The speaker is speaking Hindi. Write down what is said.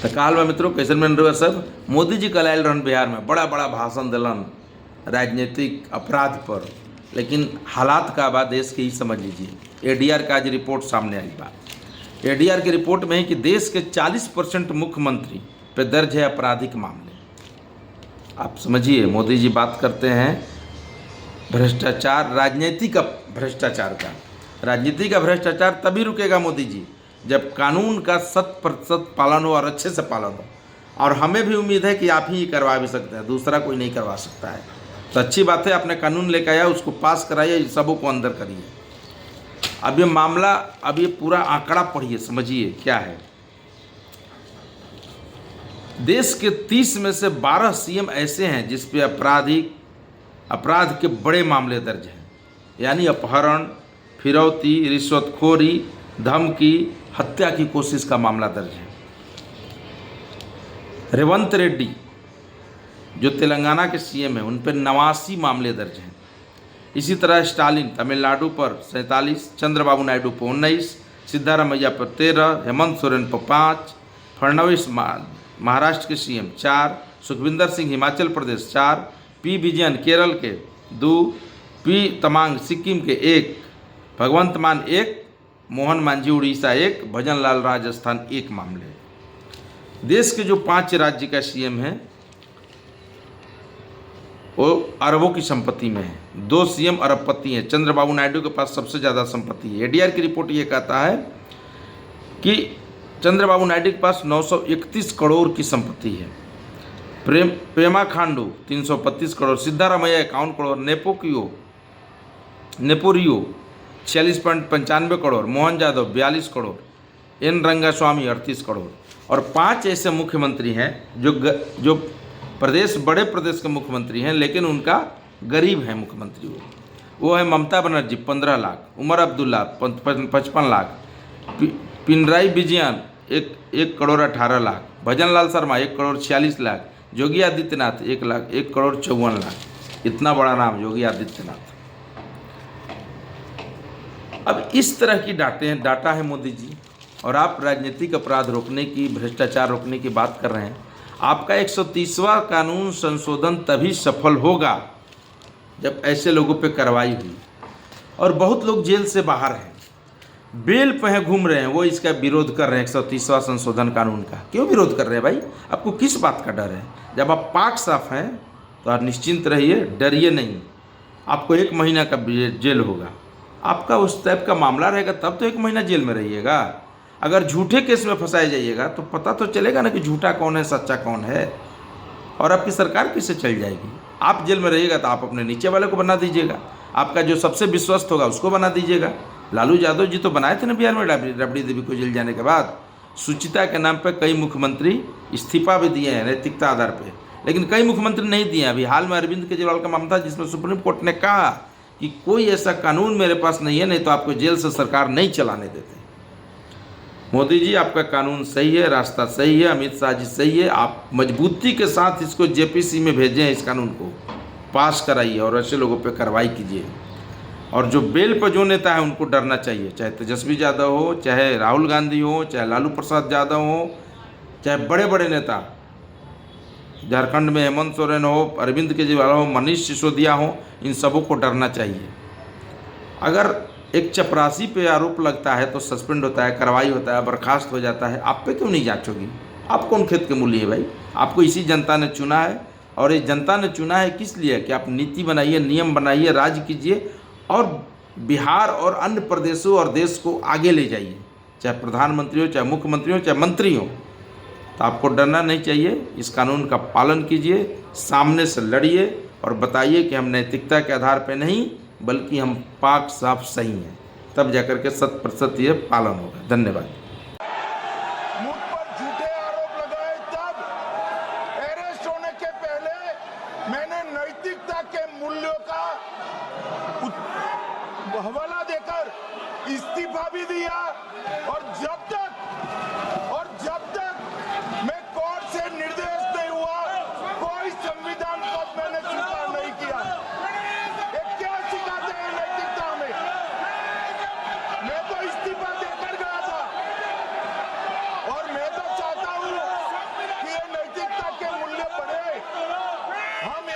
तो काल में मित्रों कैसे में सब मोदी जी कल आयल रहन बिहार में, बड़ा बड़ा भाषण दिलन राजनीतिक अपराध पर, लेकिन हालात का बा देश के ही समझ लीजिए। एडीआर का आज रिपोर्ट सामने आई बा। एडीआर की रिपोर्ट में है कि देश के 40% मुख्यमंत्री पे दर्ज है आपराधिक मामले। आप समझिए, मोदी जी बात करते हैं भ्रष्टाचार, राजनीति का भ्रष्टाचार का। राजनीति का भ्रष्टाचार तभी रुकेगा मोदी जी जब कानून का 100% पालन हो और अच्छे से पालन हो। और हमें भी उम्मीद है कि आप ही करवा भी सकते हैं, दूसरा कोई नहीं करवा सकता है। तो अच्छी बात है, आपने कानून लेकर आया, उसको पास कराइए, सबों को अंदर करिए। अब ये मामला, अब ये पूरा आंकड़ा पढ़िए, समझिए क्या है। देश के 30 में से 12 सीएम ऐसे हैं जिस पे अपराध के बड़े मामले दर्ज हैं, यानी अपहरण, फिरौती, रिश्वतखोरी, धमकी, हत्या की कोशिश का मामला दर्ज है। रेवंत रेड्डी जो तेलंगाना के सीएम हैं, उन पर 89 मामले दर्ज हैं। इसी तरह स्टालिन तमिलनाडु पर 47, चंद्रबाबू नायडू पर 19, सिद्धारमैया पर 13, हेमंत सोरेन पर 5, फडणवीस महाराष्ट्र के सीएम 4, सुखविंदर सिंह हिमाचल प्रदेश 4, पी विजयन केरल के 2, पी तमांग सिक्किम के 1, भगवंत मान 1, मोहन मांझी उड़ीसा 1, भजन लाल राजस्थान 1 मामले। देश के जो 5 राज्य का सीएम हैं वो अरबों की संपत्ति में है। 2 सीएम अरबपति हैं। चंद्रबाबू नायडू के पास सबसे ज़्यादा संपत्ति है। एडीआर की रिपोर्ट ये कहता है कि चंद्रबाबू नायडू के पास 931 करोड़ की संपत्ति है। पेमा खांडू 332 करोड़, सिद्धारमैया 51 करोड़, नेपोरियो 46.95 करोड़, मोहन यादव 42 करोड़, एन रंगास्वामी 38 करोड़। और 5 ऐसे मुख्यमंत्री हैं जो प्रदेश, बड़े प्रदेश के मुख्यमंत्री हैं, लेकिन उनका गरीब है मुख्यमंत्री। वो है ममता बनर्जी 15 लाख, उमर अब्दुल्ला 55 लाख, पिनराई विजयन 1 करोड़ 18 लाख, भजन लाल शर्मा 1 करोड़ 46 लाख, योगी आदित्यनाथ 1 करोड़ 54 लाख। इतना बड़ा नाम योगी आदित्यनाथ। अब इस तरह की डाटा है मोदी जी, और आप राजनीतिक अपराध रोकने की, भ्रष्टाचार रोकने की बात कर रहे हैं। आपका 130वां कानून संशोधन तभी सफल होगा जब ऐसे लोगों पे कार्रवाई हुई। और बहुत लोग जेल से बाहर हैं, बेल पे हैं, घूम रहे हैं, वो इसका विरोध कर रहे हैं। 130वां संशोधन कानून का क्यों विरोध कर रहे हैं भाई? आपको किस बात का डर है? जब आप पाक साफ हैं तो आप निश्चिंत रहिए, डरिए नहीं। आपको 1 महीना का जेल होगा। आपका उस टाइप का मामला रहेगा तब तो 1 महीना जेल में रहिएगा। अगर झूठे केस में फंसाए जाइएगा तो पता तो चलेगा ना कि झूठा कौन है, सच्चा कौन है, और आपकी सरकार किससे चल जाएगी। आप जेल में रहिएगा तो आप अपने नीचे वाले को बना दीजिएगा, आपका जो सबसे विश्वस्त होगा उसको बना दीजिएगा। लालू यादव जी तो बनाए थे ना बिहार में, रबड़ी देवी को जेल जाने के बाद। सुचिता के नाम पर कई मुख्यमंत्री इस्तीफा भी दिए हैं नैतिकता आधार पर, लेकिन कई मुख्यमंत्री नहीं दिए। अभी हाल में अरविंद केजरीवाल का मामला था जिसमें सुप्रीम कोर्ट ने कहा कि कोई ऐसा कानून मेरे पास नहीं है, नहीं तो आपको जेल से सरकार नहीं चलाने देते। मोदी जी, आपका कानून सही है, रास्ता सही है, अमित शाह जी सही है। आप मजबूती के साथ इसको जेपीसी में भेजें, इस कानून को पास कराइए और ऐसे लोगों पे कार्रवाई कीजिए। और जो बेल पर जो नेता है उनको डरना चाहिए, चाहे तेजस्वी यादव हो, चाहे राहुल गांधी हो, चाहे लालू प्रसाद यादव हो, चाहे बड़े बड़े नेता झारखंड में हेमंत सोरेन हो, अरविंद केजरीवाल हो, मनीष सिसोदिया हो, इन सबों को डरना चाहिए। अगर एक चपरासी पे आरोप लगता है तो सस्पेंड होता है, कार्रवाई होता है, बर्खास्त हो जाता है, आप पे क्यों नहीं जांच होगी? आप कौन खेत के मूली है भाई? आपको इसी जनता ने चुना है, और ये जनता ने चुना है किस लिए? कि आप नीति बनाइए, नियम बनाइए, राज कीजिए और बिहार और अन्य प्रदेशों और देश को आगे ले जाइए। चाहे प्रधानमंत्री हो, चाहे मुख्यमंत्री हो, चाहे मंत्री हो, तो आपको डरना नहीं चाहिए। इस कानून का पालन कीजिए, सामने से लड़िए और बताइए कि हम नैतिकता के आधार पर नहीं बल्कि हम पाक साफ सही हैं, तब जाकर के 100% ये पालन होगा। धन्यवाद। मुझ पर झूठे आरोप लगाए, तब अरेस्ट होने के पहले मैंने नैतिकता के मूल्यों का हवाला देकर इस्तीफा भी दिया। और जब तक मैं कोर्ट से निर्देश नहीं हुआ, कोई संविधान पद मैंने स्वीकार नहीं किया। क्या सिखाते हैं नैतिकता में? मैं तो इस्तीफा देकर गया था, और मैं तो चाहता हूं हम